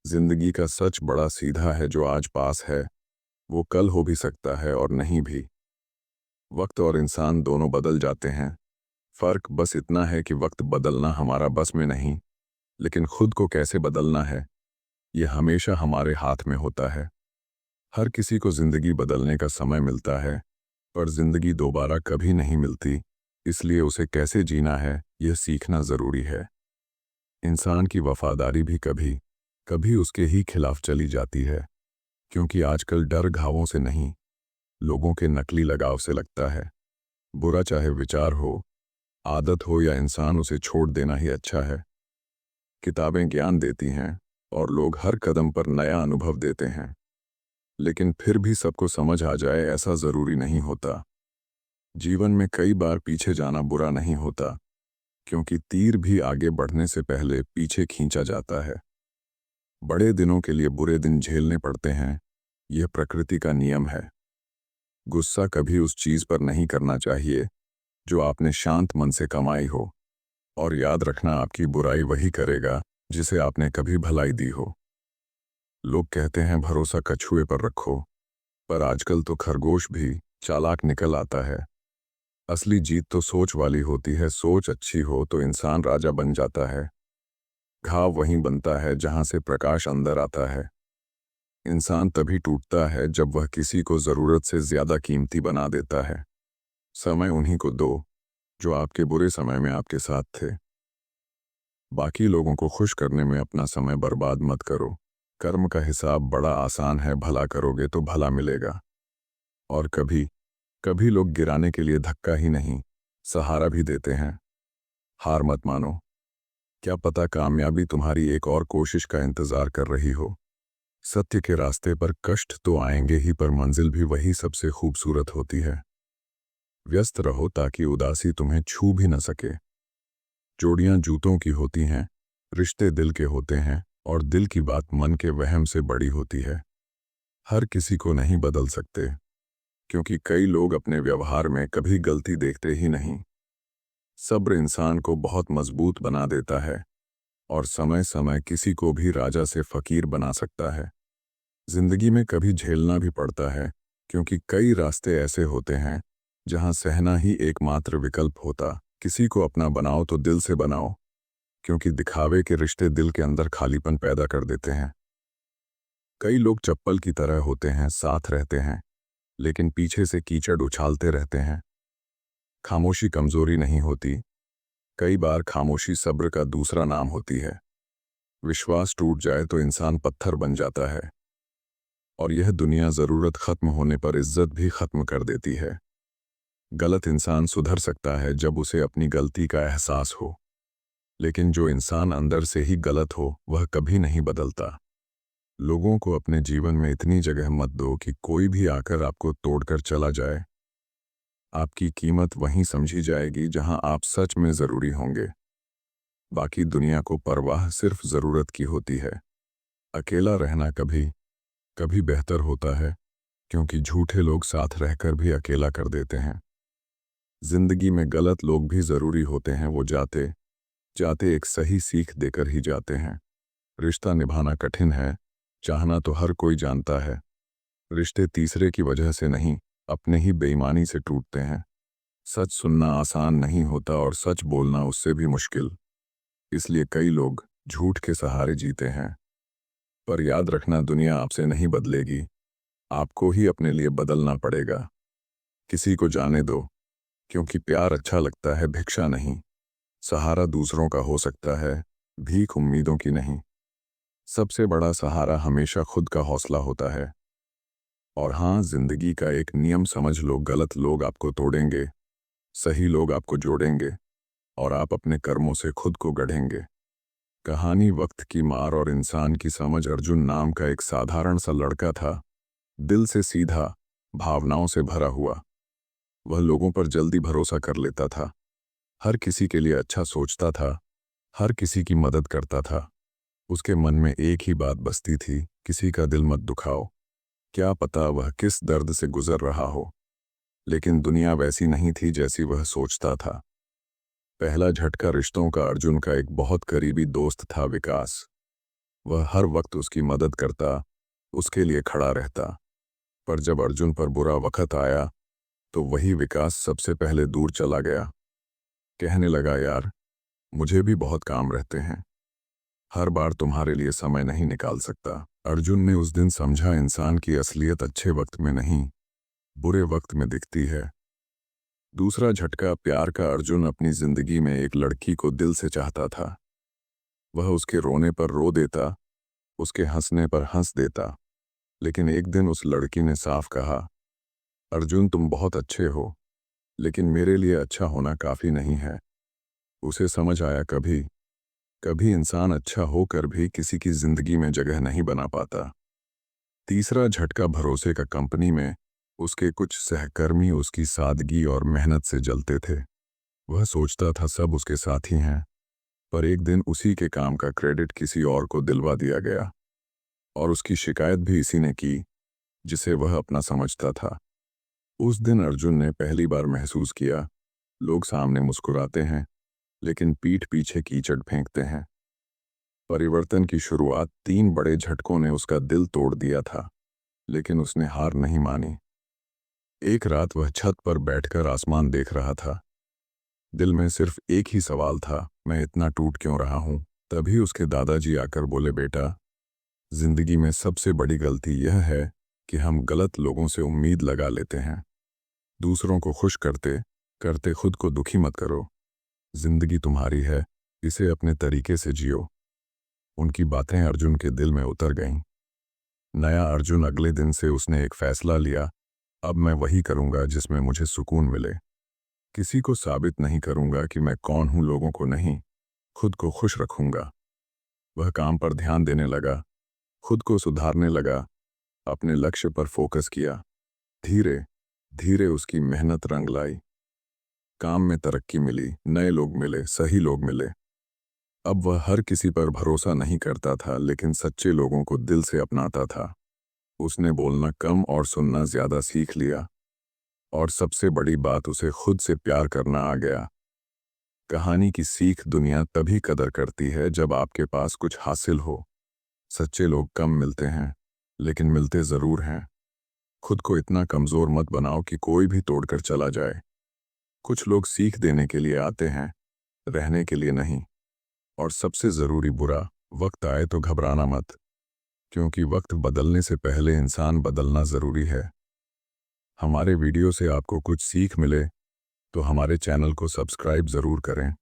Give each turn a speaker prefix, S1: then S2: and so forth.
S1: जिंदगी का सच बड़ा सीधा है। जो आज पास है वो कल हो भी सकता है और नहीं भी। वक्त और इंसान दोनों बदल जाते हैं। फर्क बस इतना है कि वक्त बदलना हमारा बस में नहीं, लेकिन खुद को कैसे बदलना है यह हमेशा हमारे हाथ में होता है। हर किसी को जिंदगी बदलने का समय मिलता है, पर जिंदगी दोबारा कभी नहीं मिलती। इसलिए उसे कैसे जीना है यह सीखना जरूरी है। इंसान की वफादारी भी कभी कभी उसके ही खिलाफ चली जाती है, क्योंकि आजकल डर घावों से नहीं, लोगों के नकली लगाव से लगता है। बुरा चाहे विचार हो, आदत हो या इंसान, उसे छोड़ देना ही अच्छा है। किताबें ज्ञान देती हैं और लोग हर कदम पर नया अनुभव देते हैं, लेकिन फिर भी सबको समझ आ जाए ऐसा जरूरी नहीं होता। जीवन में कई बार पीछे जाना बुरा नहीं होता, क्योंकि तीर भी आगे बढ़ने से पहले पीछे खींचा जाता है। बड़े दिनों के लिए बुरे दिन झेलने पड़ते हैं, यह प्रकृति का नियम है। गुस्सा कभी उस चीज पर नहीं करना चाहिए जो आपने शांत मन से कमाई हो, और याद रखना आपकी बुराई वही करेगा जिसे आपने कभी भलाई दी हो। लोग कहते हैं भरोसा कछुए पर रखो, पर आजकल तो खरगोश भी चालाक निकल आता है। असली जीत तो सोच वाली होती है। सोच अच्छी हो तो इंसान राजा बन जाता है। घाव वहीं बनता है जहां से प्रकाश अंदर आता है। इंसान तभी टूटता है जब वह किसी को जरूरत से ज्यादा कीमती बना देता है। समय उन्हीं को दो जो आपके बुरे समय में आपके साथ थे। बाकी लोगों को खुश करने में अपना समय बर्बाद मत करो। कर्म का हिसाब बड़ा आसान है, भला करोगे तो भला मिलेगा। और कभी कभी लोग गिराने के लिए धक्का ही नहीं, सहारा भी देते हैं। हार मत मानो, क्या पता कामयाबी तुम्हारी एक और कोशिश का इंतजार कर रही हो। सत्य के रास्ते पर कष्ट तो आएंगे ही, पर मंजिल भी वही सबसे खूबसूरत होती है। व्यस्त रहो ताकि उदासी तुम्हें छू भी न सके। जोड़ियां जूतों की होती हैं, रिश्ते दिल के होते हैं, और दिल की बात मन के वहम से बड़ी होती है। हर किसी को नहीं बदल सकते, क्योंकि कई लोग अपने व्यवहार में कभी गलती देखते ही नहीं। सब्र इंसान को बहुत मजबूत बना देता है, और समय समय किसी को भी राजा से फकीर बना सकता है। जिंदगी में कभी झेलना भी पड़ता है, क्योंकि कई रास्ते ऐसे होते हैं जहां सहना ही एकमात्र विकल्प होता। किसी को अपना बनाओ तो दिल से बनाओ, क्योंकि दिखावे के रिश्ते दिल के अंदर खालीपन पैदा कर देते हैं। कई लोग चप्पल की तरह होते हैं, साथ रहते हैं लेकिन पीछे से कीचड़ उछालते रहते हैं। खामोशी कमजोरी नहीं होती, कई बार खामोशी सब्र का दूसरा नाम होती है। विश्वास टूट जाए तो इंसान पत्थर बन जाता है, और यह दुनिया जरूरत खत्म होने पर इज्जत भी खत्म कर देती है। गलत इंसान सुधर सकता है जब उसे अपनी गलती का एहसास हो, लेकिन जो इंसान अंदर से ही गलत हो वह कभी नहीं बदलता। लोगों को अपने जीवन में इतनी जगह मत दो कि कोई भी आकर आपको तोड़कर चला जाए। आपकी कीमत वहीं समझी जाएगी जहां आप सच में जरूरी होंगे। बाकी दुनिया को परवाह सिर्फ जरूरत की होती है। अकेला रहना कभी कभी बेहतर होता है, क्योंकि झूठे लोग साथ रहकर भी अकेला कर देते हैं। जिंदगी में गलत लोग भी जरूरी होते हैं, वो जाते जाते एक सही सीख देकर ही जाते हैं। रिश्ता निभाना कठिन है, चाहना तो हर कोई जानता है। रिश्ते तीसरे की वजह से नहीं, अपने ही बेईमानी से टूटते हैं। सच सुनना आसान नहीं होता और सच बोलना उससे भी मुश्किल। इसलिए कई लोग झूठ के सहारे जीते हैं। पर याद रखना, दुनिया आपसे नहीं बदलेगी, आपको ही अपने लिए बदलना पड़ेगा। किसी को जाने दो, क्योंकि प्यार अच्छा लगता है, भिक्षा नहीं। सहारा दूसरों का हो सकता है, भीख उम्मीदों की नहीं। सबसे बड़ा सहारा हमेशा खुद का हौसला होता है। और हाँ, जिंदगी का एक नियम समझ लो, गलत लोग आपको तोड़ेंगे, सही लोग आपको जोड़ेंगे, और आप अपने कर्मों से खुद को गढ़ेंगे। कहानी वक्त की मार और इंसान की समझ। अर्जुन नाम का एक साधारण सा लड़का था, दिल से सीधा, भावनाओं से भरा हुआ। वह लोगों पर जल्दी भरोसा कर लेता था, हर किसी के लिए अच्छा सोचता था, हर किसी की मदद करता था। उसके मन में एक ही बात बसती थी, किसी का दिल मत दुखाओ। क्या पता वह किस दर्द से गुजर रहा हो, लेकिन दुनिया वैसी नहीं थी जैसी वह सोचता था। पहला झटका रिश्तों का। अर्जुन का एक बहुत करीबी दोस्त था, विकास। वह हर वक्त उसकी मदद करता, उसके लिए खड़ा रहता। पर जब अर्जुन पर बुरा वक्त आया तो वही विकास सबसे पहले दूर चला गया। कहने लगा, यार मुझे भी बहुत काम रहते हैं, हर बार तुम्हारे लिए समय नहीं निकाल सकता। अर्जुन ने उस दिन समझा, इंसान की असलियत अच्छे वक्त में नहीं, बुरे वक्त में दिखती है। दूसरा झटका प्यार का। अर्जुन अपनी जिंदगी में एक लड़की को दिल से चाहता था। वह उसके रोने पर रो देता, उसके हंसने पर हंस देता। लेकिन एक दिन उस लड़की ने साफ कहा, अर्जुन तुम बहुत अच्छे हो, लेकिन मेरे लिए अच्छा होना काफी नहीं है। उसे समझ आया, कभी कभी इंसान अच्छा होकर भी किसी की जिंदगी में जगह नहीं बना पाता। तीसरा झटका भरोसे का। कंपनी में उसके कुछ सहकर्मी उसकी सादगी और मेहनत से जलते थे। वह सोचता था सब उसके साथी हैं, पर एक दिन उसी के काम का क्रेडिट किसी और को दिलवा दिया गया, और उसकी शिकायत भी इसी ने की जिसे वह अपना समझता था। उस दिन अर्जुन ने पहली बार महसूस किया, लोग सामने मुस्कुराते हैं लेकिन पीठ पीछे कीचड़ फेंकते हैं। परिवर्तन की शुरुआत 3 बड़े झटकों ने उसका दिल तोड़ दिया था, लेकिन उसने हार नहीं मानी। एक रात वह छत पर बैठकर आसमान देख रहा था। दिल में सिर्फ एक ही सवाल था, मैं इतना टूट क्यों रहा हूं। तभी उसके दादाजी आकर बोले, बेटा, जिंदगी में सबसे बड़ी गलती यह है कि हम गलत लोगों से उम्मीद लगा लेते हैं। दूसरों को खुश करते करते खुद को दुखी मत करो। जिंदगी तुम्हारी है, इसे अपने तरीके से जियो। उनकी बातें अर्जुन के दिल में उतर गईं। नया अर्जुन। अगले दिन से उसने एक फैसला लिया, अब मैं वही करूंगा जिसमें मुझे सुकून मिले। किसी को साबित नहीं करूंगा कि मैं कौन हूं, लोगों को नहीं, खुद को खुश रखूंगा। वह काम पर ध्यान देने लगा, खुद को सुधारने लगा, अपने लक्ष्य पर फोकस किया। धीरे धीरे उसकी मेहनत रंग लाई। काम में तरक्की मिली, नए लोग मिले, सही लोग मिले। अब वह हर किसी पर भरोसा नहीं करता था, लेकिन सच्चे लोगों को दिल से अपनाता था। उसने बोलना कम और सुनना ज्यादा सीख लिया, और सबसे बड़ी बात, उसे खुद से प्यार करना आ गया। कहानी की सीख, दुनिया तभी कदर करती है जब आपके पास कुछ हासिल हो। सच्चे लोग कम मिलते हैं, लेकिन मिलते जरूर हैं। खुद को इतना कमजोर मत बनाओ कि कोई भी तोड़कर चला जाए। कुछ लोग सीख देने के लिए आते हैं, रहने के लिए नहीं। और सबसे जरूरी, बुरा वक्त आए तो घबराना मत, क्योंकि वक्त बदलने से पहले इंसान बदलना जरूरी है। हमारे वीडियो से आपको कुछ सीख मिले तो हमारे चैनल को सब्सक्राइब जरूर करें।